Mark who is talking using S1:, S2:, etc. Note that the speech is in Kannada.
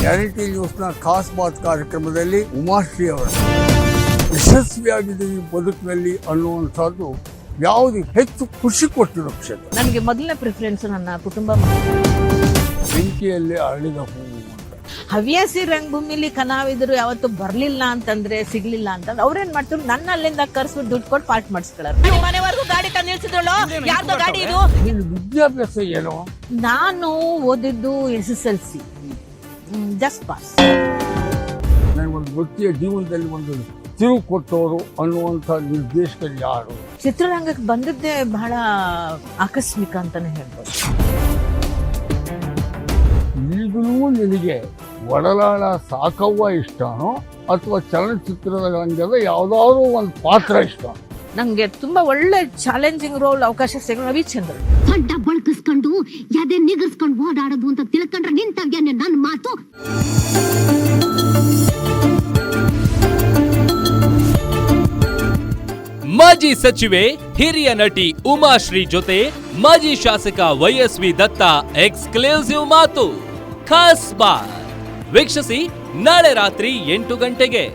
S1: ಗ್ಯಾರಂಟಿ ನ್ಯೂಸ್ನ ಖಾಸ್ ಬಾತ್ ಕಾರ್ಯಕ್ರಮದಲ್ಲಿ ಉಮಾಶ್ರೀ ಅವರು ಯಶಸ್ವಿಯಾಗಿದ್ದೀವಿ ಬದುಕಿನಲ್ಲಿ ಅನ್ನುವಂಥದ್ದು ಯಾವುದು ಹೆಚ್ಚು ಖುಷಿ ಕೊಟ್ಟಿರೋ ಕ್ಷೇತ್ರ.
S2: ನನಗೆ ಮೊದಲನೇ ಪ್ರಿಫರೆನ್ಸ್ ನನ್ನ ಕುಟುಂಬ.
S1: ಬೆಂಕಿಯಲ್ಲಿ ಅರಳಿದ ಹೂವು ಅಂತ.
S2: ಹವ್ಯಾಸಿ ರಂಗಭೂಮಿಲಿ ಕಲಾವಿದರು ಯಾವತ್ತು ಬರ್ಲಿಲ್ಲ ಅಂತಂದ್ರೆ ಸಿಗ್ಲಿಲ್ಲ ಅಂತಂದ್ರೆ ಅವ್ರೇನ್ ಮಾಡ್ತಾರೆ, ನನ್ನ ಅಲ್ಲಿಂದ ಕರ್ಸ್ಬಿಟ್ಟು ದುಡ್ಡು ಕೊಟ್ಟು ಪಾರ್ಟ್ ಮಾಡಿಸ್ಕೊಳ್ಳೋರು. ಮನೆವರೆಗೂ ಗಾಡಿ ತಂದು ನಿಲ್ಸಿದ್ರಳು, ಯಾರ್ದೋ ಗಾಡಿ ಇದು.
S1: ನಿನ್ನ ವಿದ್ಯಾಭ್ಯಾಸ ಏನೋ?
S2: ನಾನು ಓದಿದ್ದು SSLC, ಜಸ್ಟ್ ಪಾಸ್.
S1: ನನಗೊಂದು ವ್ಯಕ್ತಿಯ ಜೀವನದಲ್ಲಿ ಒಂದು ತಿರುವು ಕೊಟ್ಟವರು ಅನ್ನುವಂಥ ನಿರ್ದೇಶಕರು ಯಾರು?
S2: ಚಿತ್ರರಂಗಕ್ಕೆ ಬಂದದ್ದೇ ಬಹಳ ಆಕಸ್ಮಿಕ ಅಂತಾನೆ ಹೇಳ್ಬೋದು.
S1: ಈಗಲೂ ನಿನಗೆ ಒಡಲಾಳ ಸಾಕವ್ವ ಇಷ್ಟನೋ ಅಥವಾ ಚಲನಚಿತ್ರದ ರಂಗದ ಯಾವುದಾದ್ರೂ ಒಂದು ಪಾತ್ರ ಇಷ್ಟ?
S2: ನಂಗೆ ತುಂಬಾ ಒಳ್ಳೆ ಚಾಲೆಂಜಿಂಗ್ ರೋಲ್ ಅವಕಾಶ ಸಿಗೋ ರವಿಚಂದ್ರ.
S3: ಸೊಡ್ಡ ಬಳಕಿಸ್ಕೊಂಡು ಯಾವ್ದೇ ನಿಗರ್ಸ್ಕೊಂಡು ಓಡಾಡೋದು ಅಂತ ತಿಳ್ಕೊಂಡ್ರೆ ನಿಂತಾಗ್ಯಾನೆ ನನ್ನ ಮಾತು.
S4: ಮಾಜಿ ಸಚಿವೆ ಹಿರಿಯ ನಟಿ ಉಮಾಶ್ರೀ ಜೊತೆ ಮಾಜಿ ಶಾಸಕ YSV ದತ್ತ ಎಕ್ಸ್ಕ್ಲೂಸಿವ್ ಮಾತು. ಖಾಸ್ ಬಾರ್ ವೀಕ್ಷಿಸಿ ನಾಳೆ ರಾತ್ರಿ 8 ಗಂಟೆಗೆ.